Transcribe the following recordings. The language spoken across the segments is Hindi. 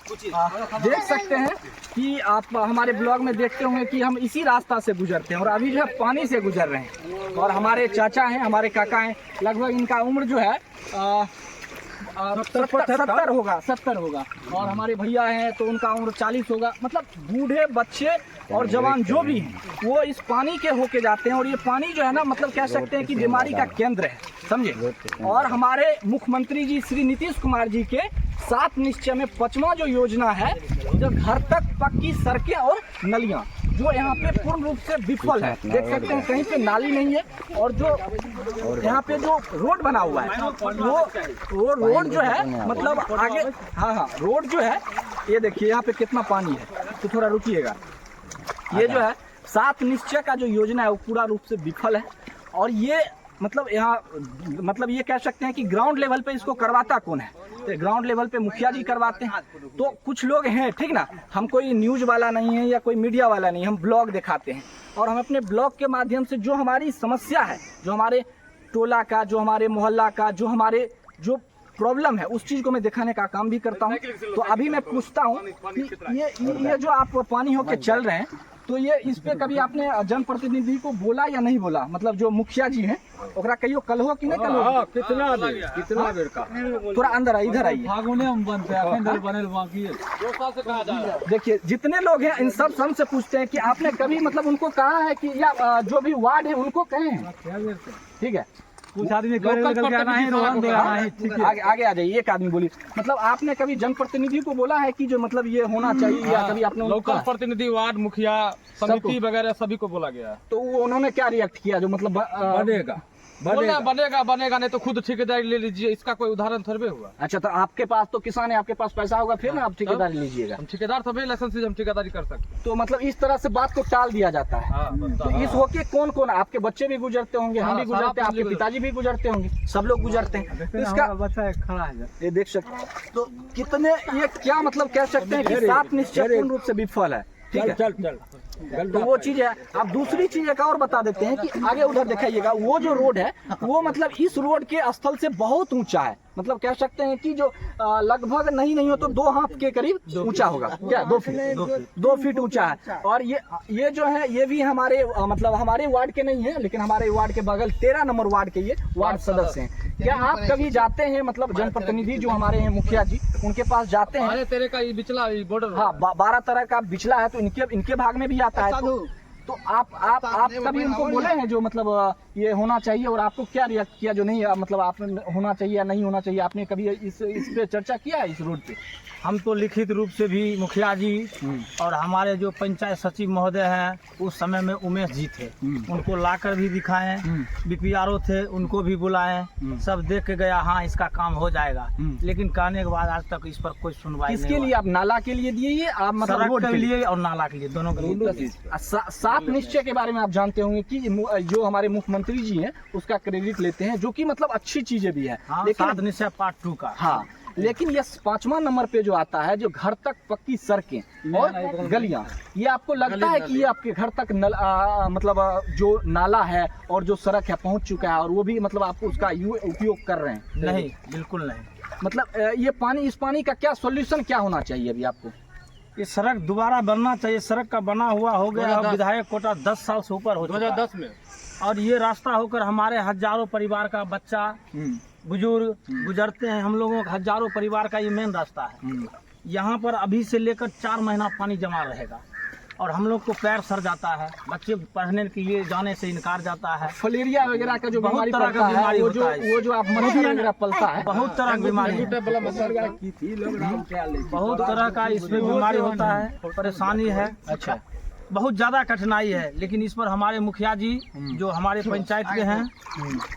देख सकते हैं कि आप हमारे ब्लॉग में देखते होंगे कि हम इसी रास्ता से गुजरते हैं और अभी जो है पानी से गुजर रहे हैं। और हमारे चाचा हैं, हमारे काका हैं, लगभग इनका उम्र जो है 70 होगा और हमारे भैया हैं तो उनका उम्र 40 होगा। मतलब बूढ़े, बच्चे और जवान जो भी हैं वो इस पानी के होके जाते हैं। और ये पानी जो है ना, मतलब कह सकते हैं कि बीमारी का केंद्र है, समझे। और हमारे मुख्यमंत्री जी श्री नीतीश कुमार जी के 7 निश्चय में 5वां जो योजना है, जो घर तक पक्की सड़कें और नलियां, जो यहाँ पे पूर्ण रूप से विफल है। देख सकते हैं कहीं पे नाली नहीं है। और जो यहाँ पे जो रोड बना हुआ है वो रोड जो है मतलब आगे, हाँ रोड जो है, ये देखिए यहाँ पे कितना पानी है। तो थोड़ा रुकिएगा। ये जो है 7 निश्चय का जो योजना है वो पूरा रूप से विफल है। और ये मतलब यहाँ मतलब ये कह सकते हैं कि ग्राउंड लेवल पे इसको करवाता कौन है, तो ग्राउंड लेवल पे मुखिया जी करवाते हैं। तो कुछ लोग हैं, ठीक ना, हम कोई न्यूज़ वाला नहीं है या कोई मीडिया वाला नहीं, हम ब्लॉग दिखाते हैं और हम अपने ब्लॉग के माध्यम से जो हमारी समस्या है, जो हमारे टोला का, जो हमारे मोहल्ला का, जो हमारे जो प्रॉब्लम है, उस चीज़ को मैं दिखाने का काम भी करता हूँ। तो अभी मैं पूछता हूँ कि ये जो आप पानी होके चल रहे हैं, तो ये इस पे कभी आपने जनप्रतिनिधि को बोला या नहीं बोला? मतलब जो मुखिया जी हैं ओकरा कहियो कल हो कि नहीं कल हो? कितना देर का? थोड़ा अंदर आइए, इधर आइए। देखिए जितने लोग हैं इन सब से पूछते हैं कि आपने कभी मतलब उनको कहा है कि या जो भी वार्ड है उनको कहे हैं, ठीक है, कुछ आदमी आगे आ जाइए। एक आदमी बोली, मतलब आपने कभी जनप्रतिनिधि को बोला है कि जो मतलब ये होना चाहिए या कभी आपने लोकल प्रतिनिधि, वार्ड मुखिया, समिति वगैरह सभी को बोला गया? तो उन्होंने क्या रिएक्ट किया? जो मतलब बनेगा नहीं तो खुद ठेकेदारी ले लीजिए, इसका कोई उदाहरण थोड़े हुआ। अच्छा, तो आपके पास तो किसान है, आपके पास पैसा होगा, फिर ना आप ठेकेदारी लीजिएगा। हम ठेकेदार तभी लाइसेंस से हम ठेकेदारी कर सकते। तो मतलब इस तरह से बात को टाल दिया जाता है। तो इस होके कौन कौन, आपके बच्चे भी गुजरते होंगे, हम भी गुजरते हैं, आपके पिताजी भी गुजरते होंगे, सब लोग गुजरते हैं। तो इसका बच्चा खड़ा है, ये देख सकते हैं। तो कितने, ये क्या मतलब कह सकते हैं कि 7 निश्चय पूर्ण रूप से विफल है, ठीक है। चल तो वो चीज है। आप दूसरी चीज एक और बता देते हैं कि आगे उधर दिखाइएगा, वो जो रोड है वो मतलब इस रोड के स्थल से बहुत ऊंचा है। मतलब कह सकते हैं कि जो लगभग नहीं हो तो 2 हाथ के करीब ऊंचा होगा, क्या 2 फीट ऊंचा है। और ये जो है ये भी हमारे मतलब हमारे वार्ड के नहीं है, लेकिन हमारे वार्ड के बगल 13 नंबर वार्ड के ये वार्ड सदस्य हैं। क्या आप कभी जाते हैं, मतलब जनप्रतिनिधि जो हमारे हैं मुखिया जी, उनके पास जाते हैं? तेरे का ये बिचला बॉर्डर, हाँ 12 तरह का बिचला है, तो इनके भाग में भी आता है। तो आप कभी उनको बोले हैं जो मतलब ये होना चाहिए, और आपको क्या रिएक्ट किया जो नहीं मतलब आप होना चाहिए या नहीं होना चाहिए? आपने कभी इस पे चर्चा किया है इस रोड पे? हम तो लिखित रूप से भी मुखिया जी और हमारे जो पंचायत सचिव महोदय हैं उस समय में उमेश जी थे, उनको लाकर भी दिखाएं, बीपीआरओ थे उनको भी बुलाएं, सब देख के गया हाँ इसका काम हो जाएगा। लेकिन कहने के बाद आज तक इस पर कोई सुनवाई नहीं। इसके लिए आप नाला के लिए दिए, आप मतलब रोड के लिए और नाला के लिए, दोनों के लिए। 7 निश्चय के बारे में आप जानते होंगे कि जो हमारे मुख्यमंत्री जी हैं उसका क्रेडिट लेते हैं, जो कि मतलब अच्छी चीजें भी है। लेकिन 7 निश्चय पार्ट 2 का, हाँ, लेकिन ये 5वां नंबर पे जो आता है, जो घर तक पक्की सड़कें और गलियां, ये आपको लगता है कि ये आपके घर तक मतलब जो नाला है और जो सड़क है पहुंच चुका है, और वो भी मतलब आपको उसका उपयोग कर रहे हैं? नहीं, बिल्कुल नहीं। मतलब ये इस पानी का क्या सॉल्यूशन क्या होना चाहिए अभी आपको? ये सड़क दोबारा बनना चाहिए। सड़क का बना हुआ हो गया, विधायक कोटा 10 साल से ऊपर हो चुका 2010 में, और ये रास्ता होकर हमारे हजारों परिवार का बच्चा, बुजुर्ग गुजरते हैं। हम लोगों का हजारों परिवार का ये मेन रास्ता है। यहाँ पर अभी से लेकर 4 महीना पानी जमा रहेगा और हम लोग को पैर सर जाता है, बच्चे पढ़ने के लिए जाने से इनकार जाता है। फलेरिया वगैरह का जो बहुत तरह का बीमारी होता है, वो जो आप मच्छर वगैरह पलता है, बहुत तरह की बीमारी, बहुत तरह का इसमें बीमारी होता है, परेशानी है। अच्छा, बहुत ज्यादा कठिनाई है। लेकिन इस पर हमारे मुखिया जी जो हमारे पंचायत के हैं,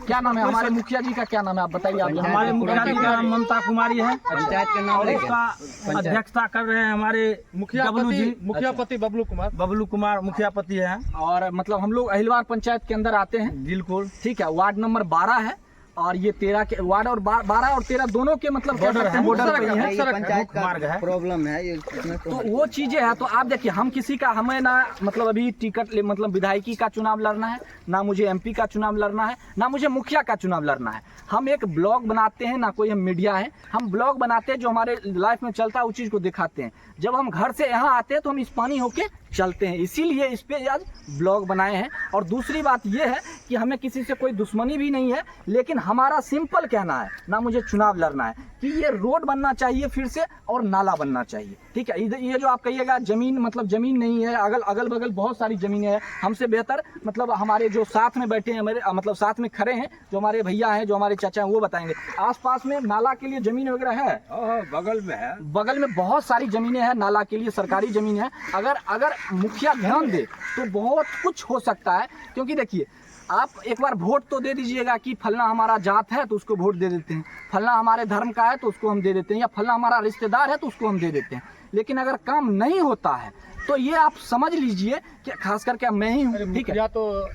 क्या नाम है हमारे मुखिया जी का? क्या नाम है आप बताइए? आप हमारे मुखिया जी का नाम ममता कुमारी है, पंचायत के नाम, और उसका अध्यक्षता कर रहे हैं हमारे मुखियापति बबलू कुमार मुखियापति हैं। और मतलब हम लोग अहिलवार पंचायत के अंदर आते हैं, बिल्कुल, ठीक है। वार्ड नंबर 12 है और ये 13 के वार्ड और 12 और 13 दोनों के मतलब कह सकते हैं बॉर्डर पे ही है। ये पंचायत का प्रॉब्लम है ये, इसमें तो वो चीजें हैं। तो आप देखिए, हम किसी का, हमें ना मतलब अभी टिकट मतलब विधायकी का चुनाव लड़ना है, ना मुझे एमपी का चुनाव लड़ना है, ना मुझे मुखिया का चुनाव लड़ना है। हम एक ब्लॉग बनाते हैं, ना कोई हम मीडिया है, हम ब्लॉग बनाते हैं जो हमारे लाइफ में चलता है उस चीज को दिखाते हैं। जब हम घर से यहाँ आते हैं तो हम इस पानी होके चलते हैं, इसीलिए इस पे आज ब्लॉग बनाए हैं। और दूसरी बात ये है कि हमें किसी से कोई दुश्मनी भी नहीं है, लेकिन हमारा सिंपल कहना है, ना मुझे चुनाव लड़ना है, कि ये रोड बनना चाहिए फिर से और नाला बनना चाहिए। ठीक है, ये जो आप कहिएगा जमीन, मतलब जमीन नहीं है, अगल बगल बहुत सारी जमीनें हैं। हमसे बेहतर मतलब हमारे जो साथ में बैठे हैं, हमारे मतलब साथ में खड़े हैं, जो हमारे भैया हैं, जो हमारे चाचा हैं, वो बताएंगे आसपास में नाला के लिए जमीन वगैरह है। बगल में है, बगल में बहुत सारी जमीनें हैं नाला के लिए, सरकारी जमीन है। अगर मुखिया ध्यान दे तो बहुत कुछ हो सकता है। क्योंकि देखिए, आप एक बार वोट तो दे दीजिएगा कि फलना हमारा जात है तो उसको वोट दे देते हैं, फलना हमारे धर्म का है तो उसको हम दे देते हैं, या फलना हमारा रिश्तेदार है तो उसको हम दे देते हैं। लेकिन अगर काम नहीं होता है तो ये आप समझ लीजिए कि खास करके मैं ही हूँ। ठीक है, या तो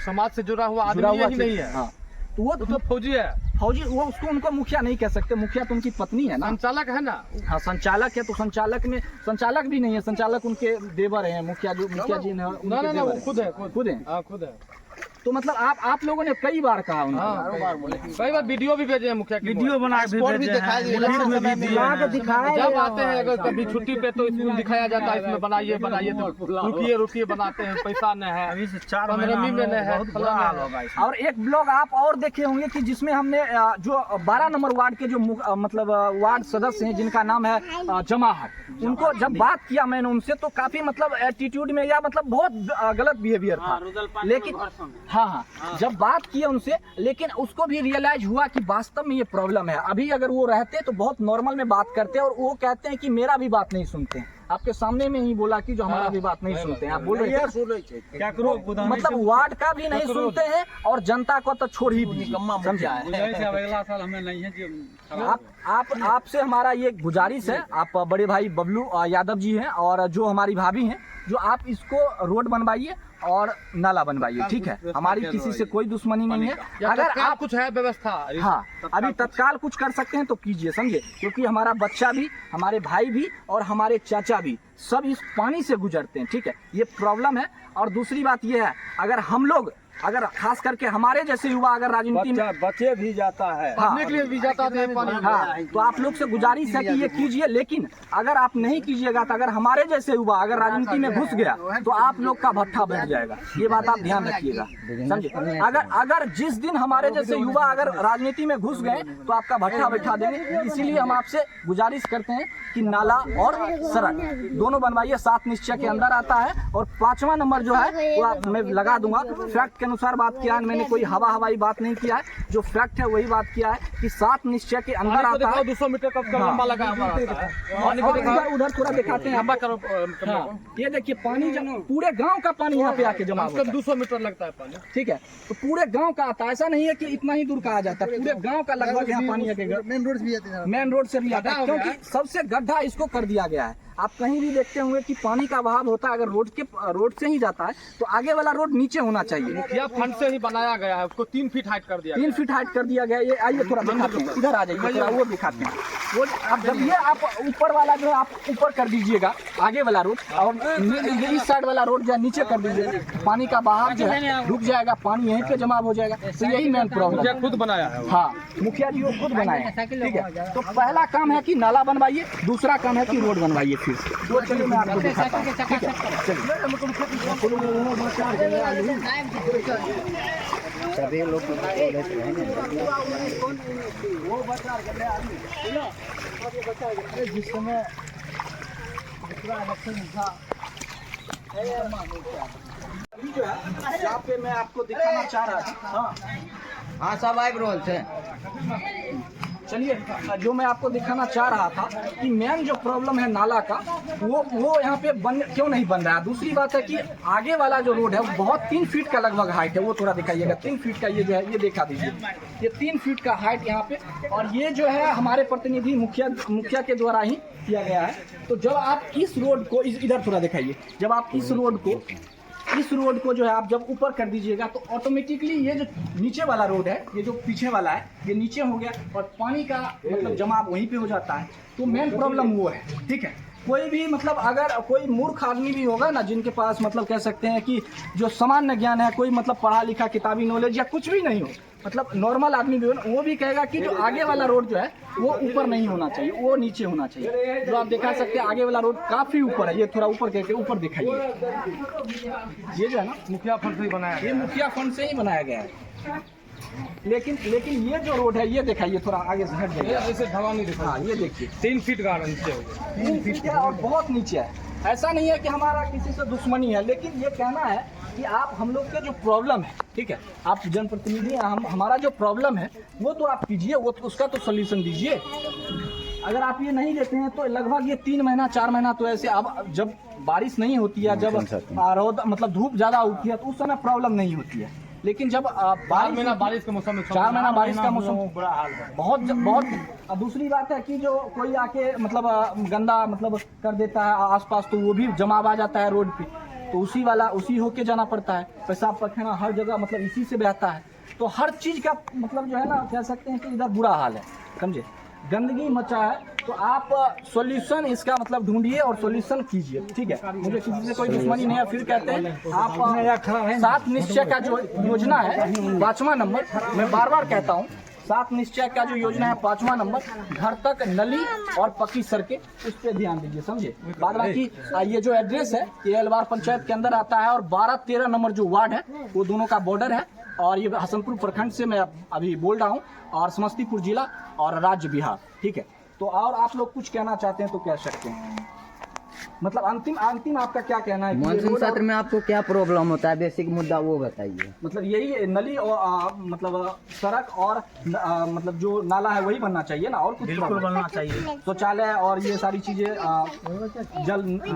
समाज से जुड़ा हुआ आदमी ही नहीं है। हाँ, तो वो तो फौजी है, फौजी, वो उसको उनको मुखिया नहीं कह सकते, मुखिया तो उनकी पत्नी है ना, संचालक है ना। हाँ, संचालक है, तो संचालक में संचालक भी नहीं है, संचालक उनके देवर हैं, मुखिया जी ने ना वो खुद है, खुद है। हाँ खुद है। तो मतलब आप लोगों ने कई बार कहा उनको, कई बार वीडियो भी भेजे हैं मुखिया की, वीडियो बना के भेजे हैं, जब आते हैं अगर कभी छुट्टी पे तो स्कूल दिखाया जाता है, इसमें बनाइए तो रुकिए बनाते हैं, पैसा न है, अभी से 4 15 महीना में है, बहुत बुरा हाल होगा इसमें। और एक ब्लॉग आप और देखे होंगे कि जिसमें हमने जो 12 नंबर वार्ड के जो मतलब वार्ड सदस्य हैं जिनका नाम है जमाहट, उनको जब बात किया मैंने उनसे तो काफी मतलब एटीट्यूड में या मतलब बहुत गलत बिहेवियर था। लेकिन हाँ, जब बात किया उनसे, लेकिन उसको भी रियलाइज हुआ कि वास्तव में ये प्रॉब्लम है। अभी अगर वो रहते तो बहुत नॉर्मल में बात करते, और वो कहते हैं कि मेरा भी बात नहीं सुनते हैं। आपके सामने में ही बोला कि जो हमारा भी बात नहीं सुनते हैं। आप बोल रहे थे क्या करो, मतलब वार्ड का भी नहीं सुनते हैं और जनता को तो छोड़ ही दीजिए, समझे। अगला साल हमें नहीं है। आपसे हमारा ये गुजारिश है, आप बड़े भाई बबलू यादव जी हैं और जो हमारी भाभी हैं, जो आप इसको रोड बनवाइए और नाला बनवाइए। ठीक है, हमारी किसी से कोई दुश्मनी नहीं है। अगर आप कुछ है व्यवस्था, हाँ अभी तत्काल कुछ कर सकते हैं तो कीजिए, समझे, क्योंकि हमारा बच्चा भी, हमारे भाई भी और हमारे चाचा भी सब इस पानी से गुजरते हैं। ठीक है, ये प्रॉब्लम है। और दूसरी बात ये है, अगर हम लोग, अगर खास करके हमारे जैसे युवा अगर राजनीति में, बच्चे भी जाता है, हाँ, के लिए भी जाता है पानी। हाँ, तो आप लोग से गुजारिश है कि ये कीजिए। लेकिन अगर आप नहीं कीजिएगा तो अगर हमारे जैसे युवा अगर राजनीति में घुस गया तो आप लोग का भट्ठा बैठ जाएगा। ये बात आप ध्यान रखिएगा, समझे। अगर जिस दिन हमारे जैसे युवा अगर राजनीति में घुस गए तो आपका भट्ठा बैठा देंगे। इसीलिए हम आपसे गुजारिश करते हैं कि नाला और सड़क दोनों बनवाइए, 7 निश्चय के अंदर आता है। और 5वां नंबर जो है वो आप मैं लगा दूंगा, फैक्ट के अनुसार बात किया है मैंने, कोई हवाई बात नहीं किया है। जो फैक्ट है वही बात किया है कि 7 निश्चय के अंदर आता है। 200 मीटर का लंबा लगा और उधर थोड़ा दिखाते हैं, लंबा करो। हाँ, ये देखिए पानी पूरे गांव का पानी यहाँ पे आके जमा होता है। 200 मीटर लगता है पानी। ठीक है, तो पूरे गांव का आता है, ऐसा नहीं है कि इतना ही दूर का आ जाता है, पूरे गांव का लगभग यहाँ पानी आके मेन रोड भी आते हैं, मेन रोड से भी आता है। क्योंकि सबसे गड्ढा इसको कर दिया गया है। आप कहीं भी देखते होंगे कि पानी का बहाव होता है, अगर रोड से ही जाता है तो आगे वाला रोड नीचे होना चाहिए। यह फंड से ही बनाया गया है, उसको 3 फीट हाइट कर दिया, 3 फीट हाइट कर दिया गया। ये आइए थोड़ा दिखाते हैं, इधर आ जाइए, थोड़ा वो दिखाते हैं। वो अब जब ये आप ऊपर वाला जो है आप ऊपर कर दीजिएगा आगे वाला रोड, और इस साइड वाला रोड जो है नीचे कर दीजिएगा, पानी का बहाव जो है रुक जाएगा, पानी यहीं पे जमा हो जाएगा। तो यही मेन प्रॉब्लम है। खुद बनाया है। हाँ, मुखिया जी वो खुद बनाए हैं। ठीक है, तो पहला काम है कि नाला बनवाइए, दूसरा काम है कि रोड बनवाइए। फिर तो चलिए मैं आपको दिखाता हूँ। ठीक है, सभी लोग जिस समय जो है यहाँ पे मैं आपको दिखाना चाह रहा था। हाँ सब आए रोल से। चलिए, जो मैं आपको दिखाना चाह रहा था कि मेन जो प्रॉब्लम है नाला का, वो यहाँ पे क्यों नहीं बन रहा है। दूसरी बात है कि आगे वाला जो रोड है वो बहुत 3 फीट का लगभग हाइट है। वो थोड़ा दिखाइएगा, 3 फीट का ये जो है ये दिखा दीजिए, ये 3 फीट का हाइट यहाँ पे। और ये जो है हमारे प्रतिनिधि मुखिया के द्वारा ही किया गया है। तो जब आप इस रोड को इधर थोड़ा दिखाइए, जब आप इस रोड को इस रोड को जो है आप जब ऊपर कर दीजिएगा तो ऑटोमेटिकली ये जो नीचे वाला रोड है, ये जो पीछे वाला है, ये नीचे हो गया और पानी का मतलब जमाव वहीं पे हो जाता है। तो मेन प्रॉब्लम वो है, ठीक है। कोई भी मतलब अगर कोई मूर्ख आदमी भी होगा ना, जिनके पास मतलब कह सकते हैं कि जो सामान्य ज्ञान है, कोई मतलब पढ़ा लिखा किताबी नॉलेज या कुछ भी नहीं हो, मतलब नॉर्मल आदमी भी हो ना, वो भी कहेगा कि जो आगे वाला रोड जो है वो ऊपर नहीं होना चाहिए, वो नीचे होना चाहिए। जो आप दिखा सकते हैं आगे वाला रोड काफी ऊपर है, ये थोड़ा ऊपर करके ऊपर दिखाइए। ये जो है ना मुखिया फंड से ही बनाया ये मुखिया फंड से ही बनाया गया है। लेकिन ये जो रोड है ये दिखाइए, थोड़ा आगे से हट जाइए। जैसे ढवा नहीं दिखा। हाँ ये देखिए 3 फीट का नीचे हो गया। 3 फीट है और बहुत नीचे है। ऐसा नहीं है कि हमारा किसी से दुश्मनी है, लेकिन ये कहना है कि आप हम लोग के जो प्रॉब्लम है, ठीक है, आप जनप्रतिनिधि हैं, हमारा जो प्रॉब्लम है वो तो आप कीजिए, वो तो उसका तो सोल्यूशन दीजिए। अगर आप ये नहीं देते हैं तो लगभग ये 3 महीना 4 महीना तो ऐसे, अब जब बारिश नहीं होती है, जब रौद मतलब धूप ज़्यादा होती है तो उस समय प्रॉब्लम नहीं होती है। लेकिन जब 4 महीना बारिश का मौसम में 4 महीना बारिश का मौसम बड़ा हाल है। बहुत। अब दूसरी बात है कि जो कोई आके मतलब गंदा मतलब कर देता है आसपास, तो वो भी जमाव आ जाता है रोड पे, तो उसी होके जाना पड़ता है। पेशाब पखना हर जगह मतलब इसी से बहता है। तो हर चीज़ का मतलब जो है ना, कह सकते हैं कि इधर बुरा हाल है, समझे, गंदगी मचा है। तो आप सॉल्यूशन इसका मतलब ढूंढिए और सॉल्यूशन कीजिए, ठीक है। मुझे किसी से कोई दुश्मनी नहीं है। फिर कहते हैं आप 7 निश्चय का जो योजना है 5वां नंबर, मैं बार बार कहता हूँ, 7 निश्चय का जो योजना है 5वां नंबर, घर तक नली और पक्की सड़कें, उस पर ध्यान दीजिए, समझे। बाद बाकी ये जो एड्रेस है ये एलवार पंचायत के अंदर आता है और 12-13 नंबर जो वार्ड है वो दोनों का बॉर्डर है। और ये हसनपुर प्रखंड से मैं अभी बोल रहा हूँ, और समस्तीपुर जिला और राज्य बिहार, ठीक है। तो और आप लोग कुछ कहना चाहते हैं तो कह सकते हैं, मतलब अंतिम आपका क्या कहना है? मानसून सत्र में आपको क्या प्रॉब्लम होता है, बेसिक मुद्दा वो बताइए। मतलब यही नली और मतलब सड़क और मतलब जो नाला है वही बनना चाहिए ना, और कुछ बिल्कुल बनना चाहिए। शौचालय और ये सारी चीजें,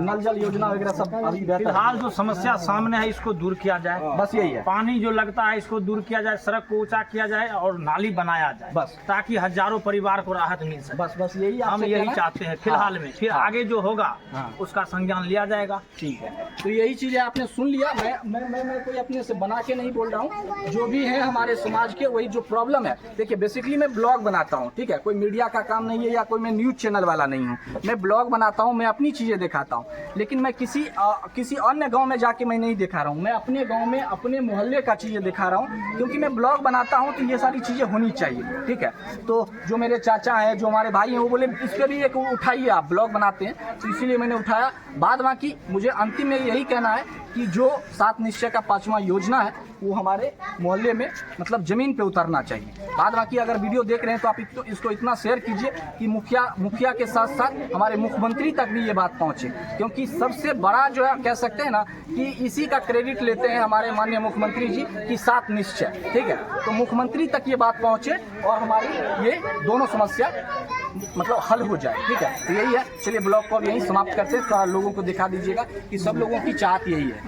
नल जल योजना वगैरह सब अभी बेहतर। फिलहाल जो समस्या सामने है इसको दूर किया जाए, बस यही है। पानी जो लगता है इसको दूर किया जाए, सड़क को ऊंचा किया जाए और नाली बनाया जाए, बस, ताकि हजारों परिवार को राहत मिल सके। बस यही हम यही चाहते हैं फिलहाल में। फिर आगे जो होगा उसका संज्ञान लिया जाएगा। ठीक है, तो यही चीजें आपने सुन लिया। मैं कोई अपने से बना के नहीं बोल रहा हूँ, जो भी है हमारे समाज के वही जो प्रॉब्लम है। देखिए बेसिकली मैं ब्लॉग बनाता हूँ, ठीक है, कोई मीडिया का काम नहीं है या कोई मैं न्यूज चैनल वाला नहीं हूँ। मैं ब्लॉग बनाता हूँ, मैं अपनी चीजें दिखाता हूँ, लेकिन मैं किसी अन्य गाँव में जाके मैं नहीं दिखा रहा हूँ। मैं अपने गाँव में अपने मोहल्ले का चीजें दिखा रहा हूँ, क्योंकि मैं ब्लॉग बनाता हूँ तो ये सारी चीजें होनी चाहिए, ठीक है। तो जो मेरे चाचा हैं, जो हमारे भाई हैं, वो बोले इस पर भी एक उठाइए, आप ब्लॉग बनाते हैं, तो इसीलिए मैंने उठाया। बाद बाकी मुझे अंतिम में यही कहना है कि जो 7 निश्चय का 5वां योजना है वो हमारे मोहल्ले में मतलब जमीन पे उतरना चाहिए। बाद बाकी अगर वीडियो देख रहे हैं तो आप इसको इतना शेयर कीजिए कि मुखिया के साथ साथ हमारे मुख्यमंत्री तक भी ये बात पहुंचे, क्योंकि सबसे बड़ा जो है कह सकते हैं ना कि इसी का क्रेडिट लेते हैं हमारे माननीय मुख्यमंत्री जी की 7 निश्चय, ठीक है। तो मुख्यमंत्री तक ये बात पहुंचे और हमारी ये दोनों समस्या मतलब हल हो जाए, ठीक है। तो यही है, चलिए ब्लॉग को अब यहीं समाप्त करते हैं। तो लोगों को दिखा दीजिएगा कि सब लोगों की चाहत यही है।